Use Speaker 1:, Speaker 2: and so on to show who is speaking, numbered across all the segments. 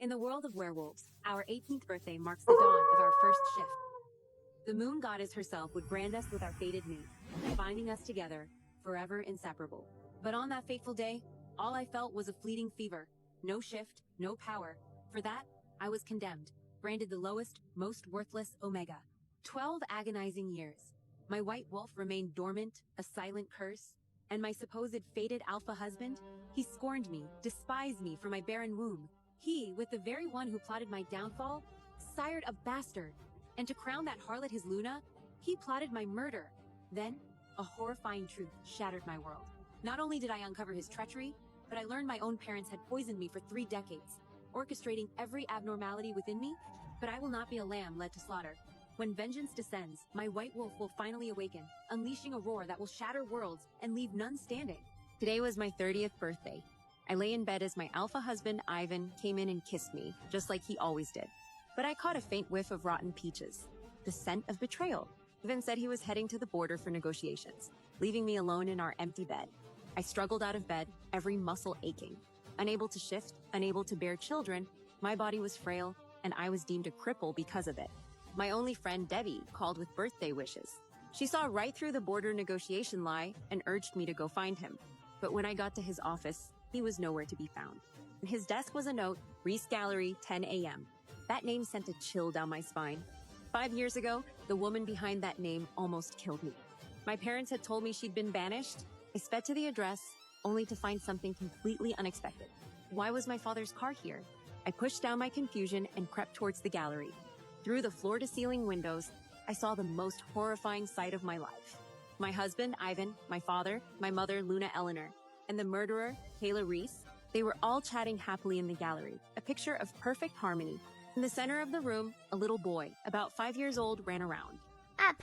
Speaker 1: In the world of werewolves, our 18th birthday marks the dawn of our first shift. The moon goddess herself would brand us with our fated moon, binding us together, forever inseparable. But on that fateful day, all I felt was a fleeting fever. No shift, no power. For that, I was condemned, branded the lowest, most worthless omega. 12 agonizing years. My white wolf remained dormant, a silent curse, and my supposed fated alpha husband, he scorned me, despised me for my barren womb. He, with the very one who plotted my downfall, sired a bastard. And to crown that harlot his Luna, he plotted my murder. Then, a horrifying truth shattered my world. Not only did I uncover his treachery, but I learned my own parents had poisoned me for 3 decades, orchestrating every abnormality within me. But I will not be a lamb led to slaughter. When vengeance descends, my white wolf will finally awaken, unleashing a roar that will shatter worlds and leave none standing. Today was my 30th birthday. I lay in bed as my alpha husband, Ivan, came in and kissed me, just like he always did. But I caught a faint whiff of rotten peaches, the scent of betrayal. Ivan said he was heading to the border for negotiations, leaving me alone in our empty bed. I struggled out of bed, every muscle aching. Unable to shift, unable to bear children, my body was frail, and I was deemed a cripple because of it. My only friend, Debbie, called with birthday wishes. She saw right through the border negotiation lie and urged me to go find him. But when I got to his office, he was nowhere to be found. On his desk was a note, Reese Gallery, 10 a.m. That name sent a chill down my spine. 5 years ago, the woman behind that name almost killed me. My parents had told me she'd been banished. I sped to the address, only to find something completely unexpected. Why was my father's car here? I pushed down my confusion and crept towards the gallery. Through the floor-to-ceiling windows, I saw the most horrifying sight of my life. My husband, Ivan, my father, my mother, Luna Eleanor, and the murderer, Kayla Reese, they were all chatting happily in the gallery, a picture of perfect harmony. In the center of the room, a little boy, about 5 years old, ran around.
Speaker 2: Up,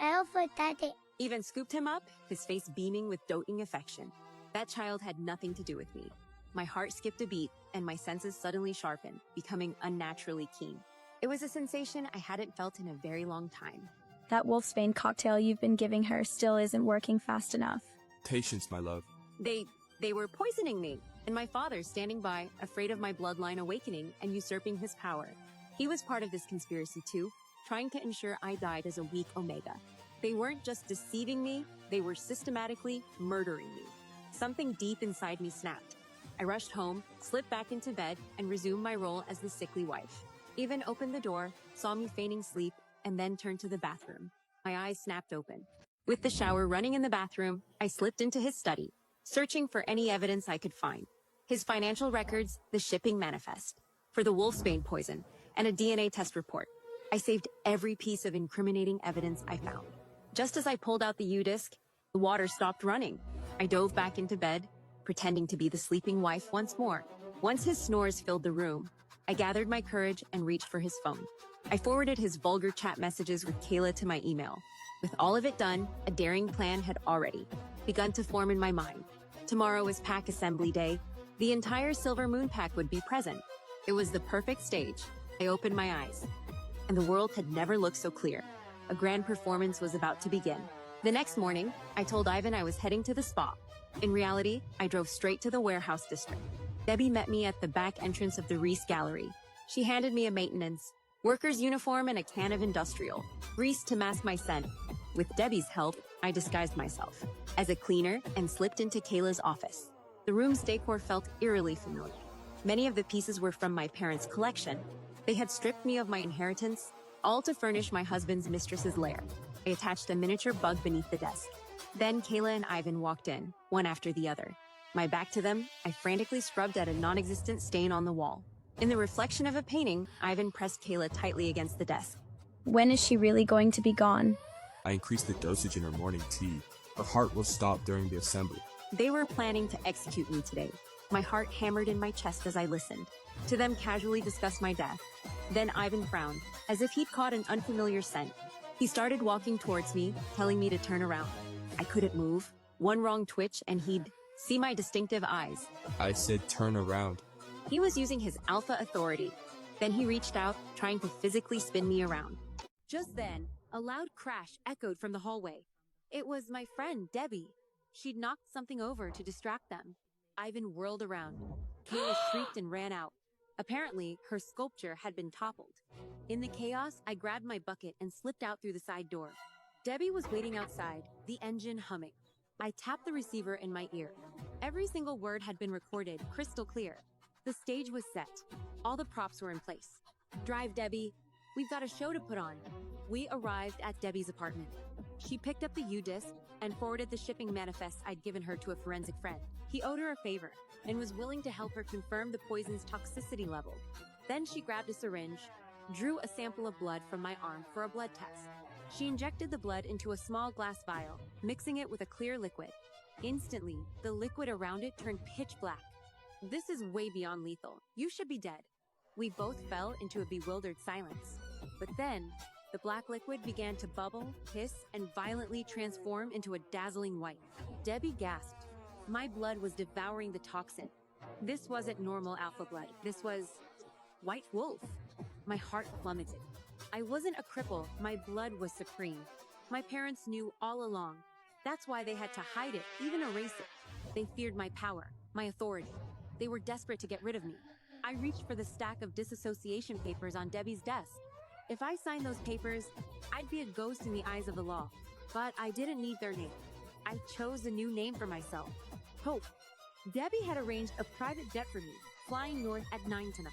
Speaker 2: L for daddy.
Speaker 1: Ivan scooped him up, his face beaming with doting affection. That child had nothing to do with me. My heart skipped a beat, and my senses suddenly sharpened, becoming unnaturally keen. It was a sensation I hadn't felt in a very long time.
Speaker 3: That wolfsbane cocktail you've been giving her still isn't working fast enough.
Speaker 4: Patience, my love.
Speaker 1: They were poisoning me, and my father standing by, afraid of my bloodline awakening and usurping his power. He was part of this conspiracy too, trying to ensure I died as a weak omega. They weren't just deceiving me, they were systematically murdering me. Something deep inside me snapped. I rushed home, slipped back into bed, and resumed my role as the sickly wife. Ivan opened the door, saw me feigning sleep, and then turned to the bathroom. My eyes snapped open. With the shower running in the bathroom, I slipped into his study, searching for any evidence I could find. His financial records, the shipping manifest, for the wolfsbane poison, and a DNA test report. I saved every piece of incriminating evidence I found. Just as I pulled out the U-disc, the water stopped running. I dove back into bed, pretending to be the sleeping wife once more. Once his snores filled the room, I gathered my courage and reached for his phone. I forwarded his vulgar chat messages with Kayla to my email. With all of it done, a daring plan had already begun to form in my mind. Tomorrow is pack assembly day. The entire Silver Moon pack would be present. It was the perfect stage. I opened my eyes, and the world had never looked so clear. A grand performance was about to begin. The next morning, I told Ivan I was heading to the spa. In reality, I drove straight to the warehouse district. Debbie met me at the back entrance of the Reese Gallery. She handed me a maintenance worker's uniform and a can of industrial grease to mask my scent. With Debbie's help, I disguised myself as a cleaner and slipped into Kayla's office. The room's decor felt eerily familiar. Many of the pieces were from my parents' collection. They had stripped me of my inheritance, all to furnish my husband's mistress's lair. I attached a miniature bug beneath the desk. Then Kayla and Ivan walked in, one after the other. My back to them, I frantically scrubbed at a non-existent stain on the wall. In the reflection of a painting, Ivan pressed Kayla tightly against the desk.
Speaker 3: When is she really going to be gone?
Speaker 4: I increased the dosage in her morning tea. Her heart will stop during the assembly.
Speaker 1: They were planning to execute me today. My heart hammered in my chest as I listened to them casually discuss my death. Then Ivan frowned, as if he'd caught an unfamiliar scent. He started walking towards me, telling me to turn around. I couldn't move. One wrong twitch and he'd see my distinctive eyes.
Speaker 4: I said turn around.
Speaker 1: He was using his alpha authority. Then he reached out, trying to physically spin me around. Just then, a loud crash echoed from the hallway. It was my friend, Debbie. She'd knocked something over to distract them. Ivan whirled around. Kayla shrieked and ran out. Apparently, her sculpture had been toppled. In the chaos, I grabbed my bucket and slipped out through the side door. Debbie was waiting outside, the engine humming. I tapped the receiver in my ear. Every single word had been recorded, crystal clear. The stage was set. All the props were in place. Drive, Debbie. We've got a show to put on. We arrived at Debbie's apartment. She picked up the U-disc and forwarded the shipping manifest I'd given her to a forensic friend. He owed her a favor and was willing to help her confirm the poison's toxicity level. Then she grabbed a syringe, drew a sample of blood from my arm for a blood test. She injected the blood into a small glass vial, mixing it with a clear liquid. Instantly, the liquid around it turned pitch black. This is way beyond lethal. You should be dead. We both fell into a bewildered silence. But then, the black liquid began to bubble, hiss, and violently transform into a dazzling white. Debbie gasped. My blood was devouring the toxin. This wasn't normal alpha blood. This was white wolf. My heart plummeted. I wasn't a cripple. My blood was supreme. My parents knew all along. That's why they had to hide it, even erase it. They feared my power, my authority. They were desperate to get rid of me. I reached for the stack of disassociation papers on Debbie's desk. If I signed those papers, I'd be a ghost in the eyes of the law. But I didn't need their name. I chose a new name for myself. Hope. Debbie had arranged a private jet for me, flying north at 9 tonight.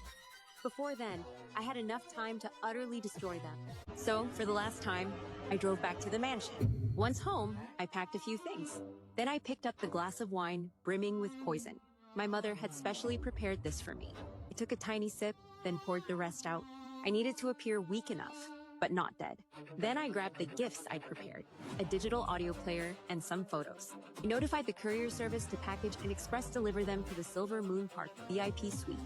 Speaker 1: Before then, I had enough time to utterly destroy them. So, for the last time, I drove back to the mansion. Once home, I packed a few things. Then I picked up the glass of wine brimming with poison. My mother had specially prepared this for me. I took a tiny sip, then poured the rest out. I needed to appear weak enough, but not dead. Then I grabbed the gifts I'd prepared, a digital audio player and some photos. I notified the courier service to package and express deliver them to the Silver Moon Park VIP suite.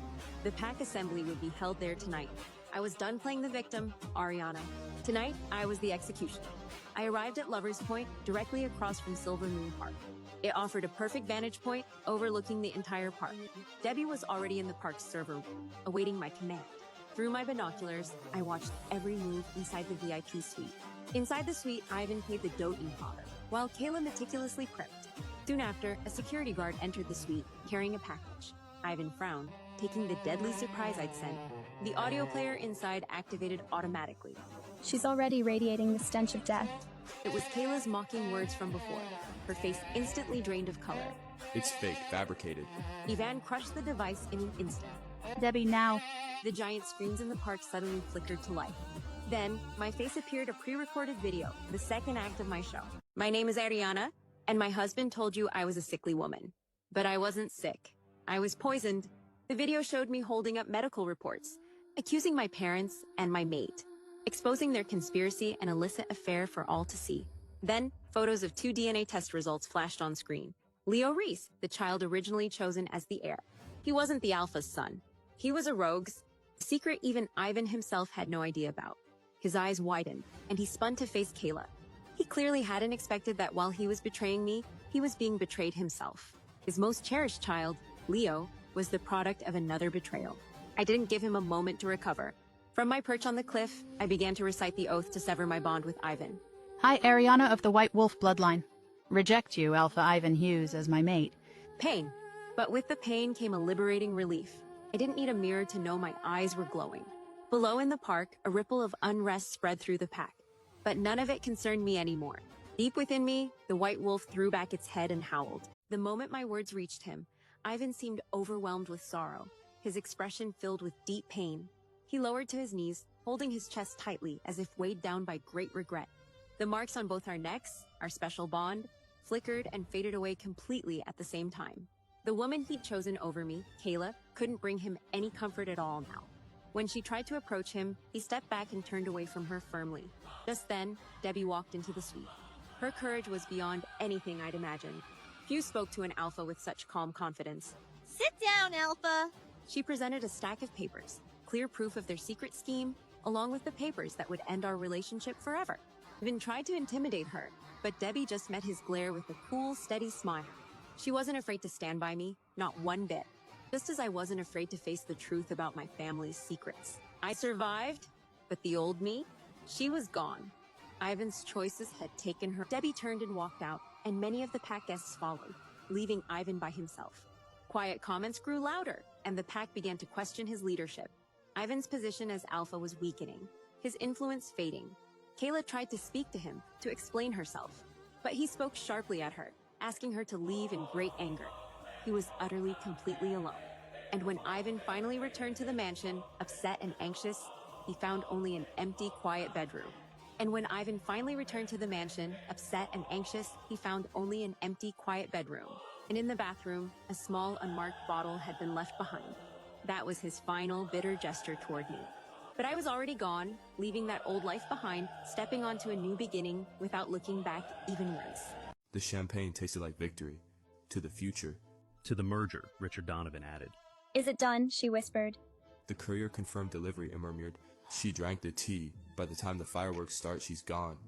Speaker 1: The pack assembly would be held there tonight. I was done playing the victim, Ariana. Tonight, I was the executioner. I arrived at Lover's Point, directly across from Silver Moon Park. It offered a perfect vantage point overlooking the entire park. Debbie was already in the park's server room, awaiting my command. Through my binoculars, I watched every move inside the VIP suite. Inside the suite, Ivan played the doting father, while Kayla meticulously prepped. Soon after, a security guard entered the suite, carrying a package. Ivan frowned, taking the deadly surprise I'd sent. The audio player inside activated automatically.
Speaker 3: She's already radiating the stench of death.
Speaker 1: It was Kayla's mocking words from before, her face instantly drained of color.
Speaker 4: It's fake, fabricated.
Speaker 1: Ivan crushed the device in an instant.
Speaker 3: Debbie, now.
Speaker 1: The giant screens in the park suddenly flickered to life. Then, my face appeared a pre-recorded video, the second act of my show. My name is Ariana, and my husband told you I was a sickly woman. But I wasn't sick. I was poisoned. The video showed me holding up medical reports, accusing my parents and my mate, exposing their conspiracy and illicit affair for all to see. Then, photos of 2 DNA test results flashed on screen. Leo Reese, the child originally chosen as the heir. He wasn't the alpha's son. He was a rogue's, a secret even Ivan himself had no idea about. His eyes widened, and he spun to face Kayla. He clearly hadn't expected that while he was betraying me, he was being betrayed himself. His most cherished child, Leo, was the product of another betrayal. I didn't give him a moment to recover. From my perch on the cliff, I began to recite the oath to sever my bond with Ivan.
Speaker 5: Hi, Ariana of the White Wolf bloodline. Reject you, Alpha Ivan Hughes, as my mate.
Speaker 1: Pain. But with the pain came a liberating relief. I didn't need a mirror to know my eyes were glowing. Below in the park, a ripple of unrest spread through the pack. But none of it concerned me anymore. Deep within me, the white wolf threw back its head and howled. The moment my words reached him, Ivan seemed overwhelmed with sorrow, his expression filled with deep pain. He lowered to his knees, holding his chest tightly as if weighed down by great regret. The marks on both our necks, our special bond, flickered and faded away completely at the same time. The woman he'd chosen over me, Kayla, couldn't bring him any comfort at all now. When she tried to approach him, he stepped back and turned away from her firmly. Just then, Debbie walked into the suite. Her courage was beyond anything I'd imagined. Few spoke to an alpha with such calm confidence.
Speaker 6: Sit down, Alpha.
Speaker 1: She presented a stack of papers, clear proof of their secret scheme, along with the papers that would end our relationship forever. Ivan tried to intimidate her, but Debbie just met his glare with a cool, steady smile. She wasn't afraid to stand by me, not one bit. Just as I wasn't afraid to face the truth about my family's secrets. I survived, but the old me, she was gone. Ivan's choices had taken her. Debbie turned and walked out, and many of the pack guests followed, leaving Ivan by himself. quiet comments grew louder, and the pack began to question his leadership. Ivan's position as alpha was weakening, his influence fading. Kayla tried to speak to him, to explain herself, but he spoke sharply at her, asking her to leave in great anger. He was utterly, completely alone. And when Ivan finally returned to the mansion, upset and anxious, he found only an empty, quiet bedroom. And when Ivan finally returned to the mansion, upset and anxious, he found only an empty, quiet bedroom. And in the bathroom, a small, unmarked bottle had been left behind. That was his final, bitter gesture toward me. But I was already gone, leaving that old life behind, stepping onto a new beginning without looking back even once.
Speaker 4: The champagne tasted like victory. To the future.
Speaker 7: To the merger, Richard Donovan added.
Speaker 3: Is it done? She whispered.
Speaker 4: The courier confirmed delivery and murmured, she drank the tea. By the time the fireworks start, she's gone.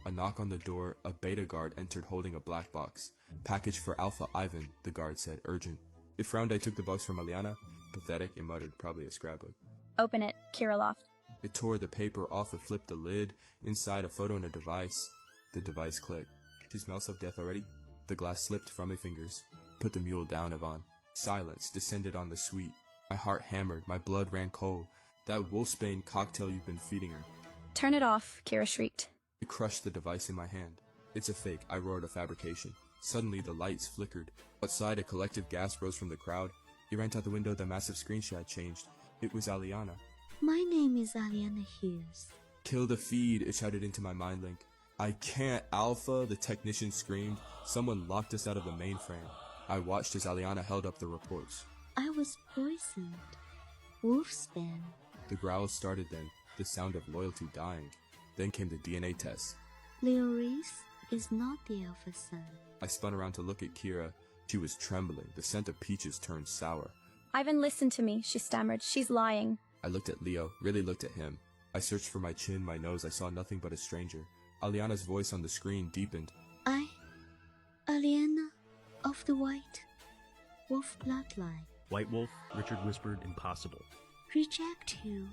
Speaker 4: A knock on the door, a beta guard entered holding a black box. Package for Alpha Ivan, the guard said, urgent. It frowned. I took the box from Aliana. Pathetic, it muttered, probably a scrapbook.
Speaker 3: Open it, Kirillov.
Speaker 4: It tore the paper off and flipped the lid. Inside, a photo and a device. The device clicked. She smells of death already? The glass slipped from my fingers. Put the mule down, Ivan. Silence descended on the suite. My heart hammered, my blood ran cold. That wolfsbane cocktail you've been feeding her.
Speaker 3: Turn it off, Kira shrieked.
Speaker 4: It crushed the device in my hand. It's a fake, I roared, a fabrication. Suddenly the lights flickered. Outside, a collective gasp rose from the crowd. He ran out the window, the massive screen she had changed. It was Aliana.
Speaker 2: My name is Aliana Hughes.
Speaker 4: Kill the feed, it shouted into my mind link. I can't, Alpha, the technician screamed. Someone locked us out of the mainframe. I watched as Aliana held up the reports.
Speaker 2: I was poisoned. Wolfsbane.
Speaker 4: The growls started then, the sound of loyalty dying. Then came the DNA test.
Speaker 2: Leo Reese is not the Alpha son.
Speaker 4: I spun around to look at Kira. She was trembling. The scent of peaches turned sour.
Speaker 3: Ivan, listen to me, she stammered. She's lying.
Speaker 4: I looked at Leo, really looked at him. I searched for my chin, my nose. I saw nothing but a stranger. Aliana's voice on the screen deepened.
Speaker 2: Aliana, of the White Wolf bloodline.
Speaker 7: White Wolf, Richard whispered, impossible.
Speaker 2: Reject you,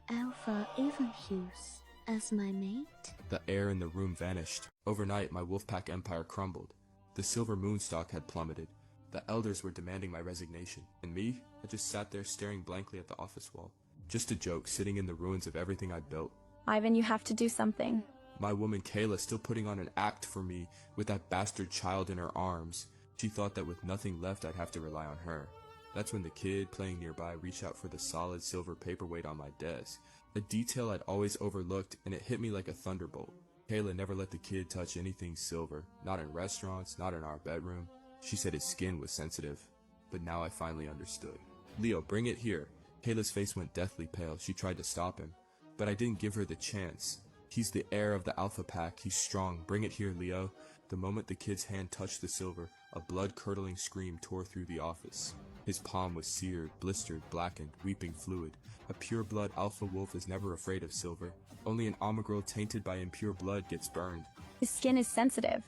Speaker 2: Alpha Ivan Hughes, as my mate?
Speaker 4: The air in the room vanished. Overnight, my Wolfpack empire crumbled. The silver moonstock had plummeted. The elders were demanding my resignation. And me? I just sat there staring blankly at the office wall. Just a joke, sitting in the ruins of everything I'd built.
Speaker 3: Ivan, you have to do something.
Speaker 4: My woman Kayla still putting on an act for me with that bastard child in her arms. She thought that with nothing left I'd have to rely on her. That's when the kid playing nearby reached out for the solid silver paperweight on my desk. A detail I'd always overlooked, and it hit me like a thunderbolt. Kayla never let the kid touch anything silver. Not in restaurants, not in our bedroom. She said his skin was sensitive. But now I finally understood. Leo, bring it here. Kayla's face went deathly pale. She tried to stop him. But I didn't give her the chance. He's the heir of the Alpha Pack. He's strong. Bring it here, Leo. The moment the kid's hand touched the silver, a blood-curdling scream tore through the office. His palm was seared, blistered, blackened, weeping fluid. A pure-blood alpha wolf is never afraid of silver. Only an omegirl tainted by impure blood gets burned.
Speaker 3: His skin is sensitive.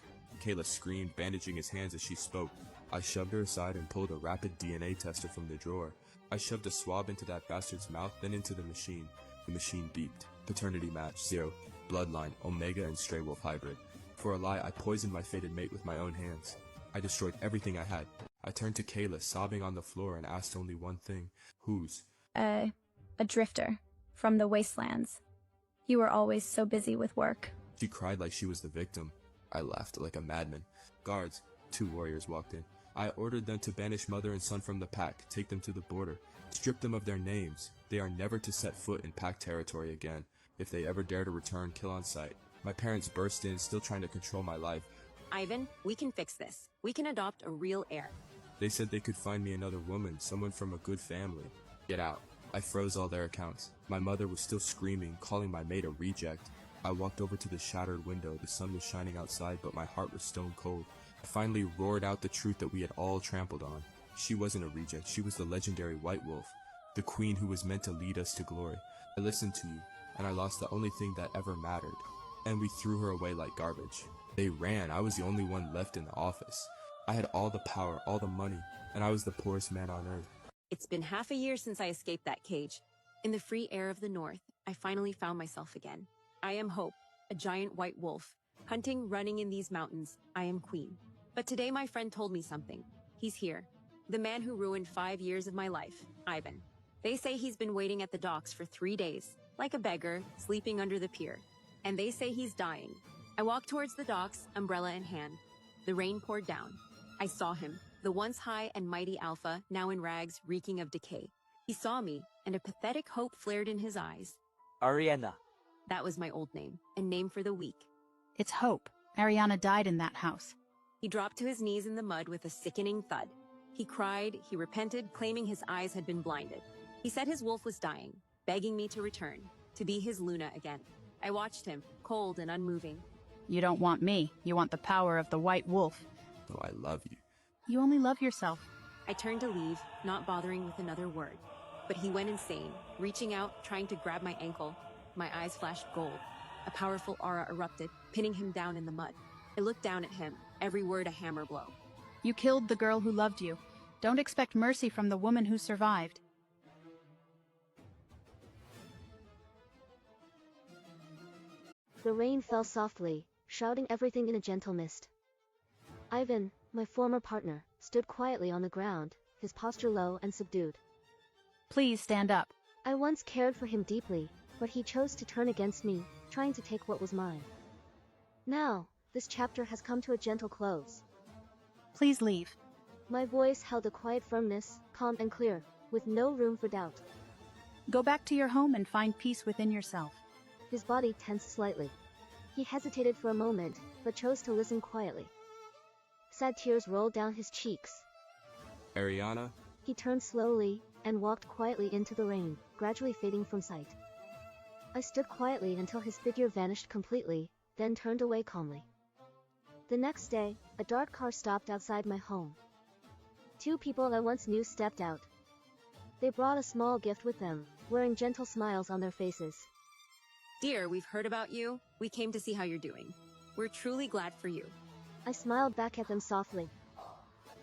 Speaker 4: Kayla screamed, bandaging his hands as she spoke. I shoved her aside and pulled a rapid DNA tester from the drawer. I shoved a swab into that bastard's mouth, then into the machine. The machine beeped. Paternity match, 0. Bloodline, Omega and Stray Wolf hybrid. For a lie, I poisoned my fated mate with my own hands. I destroyed everything I had. I turned to Kayla, sobbing on the floor, and asked only one thing. Whose?
Speaker 3: A drifter. From the wastelands. You were always so busy with work.
Speaker 4: She cried like she was the victim. I laughed like a madman. Guards, 2 warriors walked in. I ordered them to banish mother and son from the pack, take them to the border, strip them of their names. They are never to set foot in pack territory again. If they ever dare to return, kill on sight. My parents burst in, still trying to control my life.
Speaker 1: Ivan, we can fix this. We can adopt a real heir.
Speaker 4: They said they could find me another woman, someone from a good family. Get out. I froze all their accounts. My mother was still screaming, calling my mate a reject. I walked over to the shattered window. The sun was shining outside, but my heart was stone cold. I finally roared out the truth that we had all trampled on. She wasn't a reject. She was the legendary White Wolf, the queen who was meant to lead us to glory. I listened to you, and I lost the only thing that ever mattered. And we threw her away like garbage. They ran. I was the only one left in the office. I had all the power, all the money, and I was the poorest man on earth.
Speaker 1: It's been half a year since I escaped that cage. In the free air of the north, I finally found myself again. I am Hope, a giant white wolf. Hunting, running in these mountains, I am queen. But today my friend told me something. He's here. The man who ruined 5 years of my life, Ivan. They say he's been waiting at the docks for 3 days, like a beggar, sleeping under the pier. And they say he's dying. I walked towards the docks, umbrella in hand. The rain poured down. I saw him, the once high and mighty Alpha, now in rags, reeking of decay. He saw me, and a pathetic hope flared in his eyes.
Speaker 8: Ariana.
Speaker 1: That was my old name, a name for the weak.
Speaker 5: It's Hope. Ariana died in that house.
Speaker 1: He dropped to his knees in the mud with a sickening thud. He cried, he repented, claiming his eyes had been blinded. He said his wolf was dying, begging me to return, to be his Luna again. I watched him, cold and unmoving.
Speaker 5: You don't want me. You want the power of the white wolf.
Speaker 4: Oh, I love you.
Speaker 5: You only love yourself.
Speaker 1: I turned to leave, not bothering with another word. But he went insane, reaching out, trying to grab my ankle. My eyes flashed gold. A powerful aura erupted, pinning him down in the mud. I looked down at him, every word a hammer blow.
Speaker 5: You killed the girl who loved you. Don't expect mercy from the woman who survived.
Speaker 2: The rain fell softly, shrouding everything in a gentle mist. Ivan, my former partner, stood quietly on the ground, his posture low and subdued.
Speaker 5: Please stand up.
Speaker 2: I once cared for him deeply, but he chose to turn against me, trying to take what was mine. Now, this chapter has come to a gentle close.
Speaker 5: Please leave.
Speaker 2: My voice held a quiet firmness, calm and clear, with no room for doubt.
Speaker 5: Go back to your home and find peace within yourself.
Speaker 2: His body tensed slightly. He hesitated for a moment, but chose to listen quietly. Sad tears rolled down his cheeks.
Speaker 4: Ariana?
Speaker 2: He turned slowly, and walked quietly into the rain, gradually fading from sight. I stood quietly until his figure vanished completely, then turned away calmly. The next day, a dark car stopped outside my home. 2 people I once knew stepped out. They brought a small gift with them, wearing gentle smiles on their faces.
Speaker 1: Dear, we've heard about you. We came to see how you're doing. We're truly glad for you.
Speaker 2: I smiled back at them softly.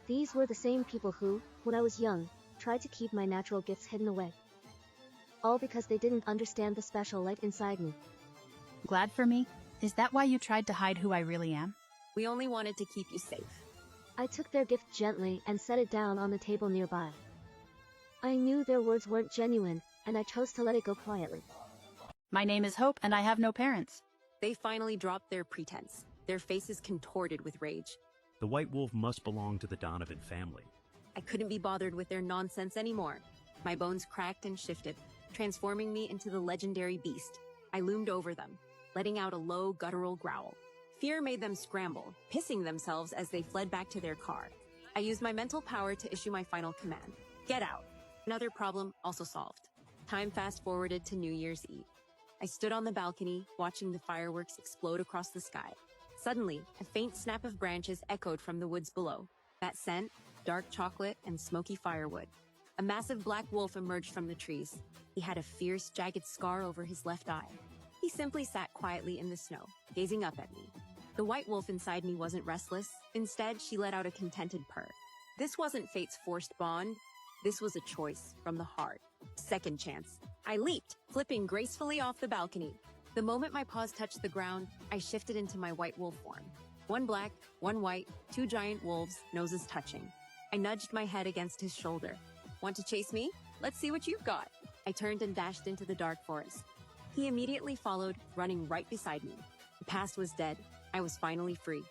Speaker 2: These were the same people who, when I was young, tried to keep my natural gifts hidden away. All because they didn't understand the special light inside me.
Speaker 5: Glad for me? Is that why you tried to hide who I really am?
Speaker 1: We only wanted to keep you safe.
Speaker 2: I took their gift gently and set it down on the table nearby. I knew their words weren't genuine, and I chose to let it go quietly.
Speaker 5: My name is Hope, and I have no parents.
Speaker 1: They finally dropped their pretense, their faces contorted with rage.
Speaker 7: The white wolf must belong to the Donovan family.
Speaker 1: I couldn't be bothered with their nonsense anymore. My bones cracked and shifted, transforming me into the legendary beast. I loomed over them, letting out a low, guttural growl. Fear made them scramble, pissing themselves as they fled back to their car. I used my mental power to issue my final command. Get out. Another problem also solved. Time fast-forwarded to New Year's Eve. I stood on the balcony, watching the fireworks explode across the sky. Suddenly, a faint snap of branches echoed from the woods below. That scent, dark chocolate and smoky firewood. A massive black wolf emerged from the trees. He had a fierce, jagged scar over his left eye. He simply sat quietly in the snow, gazing up at me. The white wolf inside me wasn't restless. Instead, she let out a contented purr. This wasn't fate's forced bond. This was a choice from the heart. Second chance. I leaped, flipping gracefully off the balcony. The moment my paws touched the ground, I shifted into my white wolf form. 1 black, 1 white, 2 giant wolves, noses touching. I nudged my head against his shoulder. Want to chase me? Let's see what you've got. I turned and dashed into the dark forest. He immediately followed, running right beside me. The past was dead. I was finally free.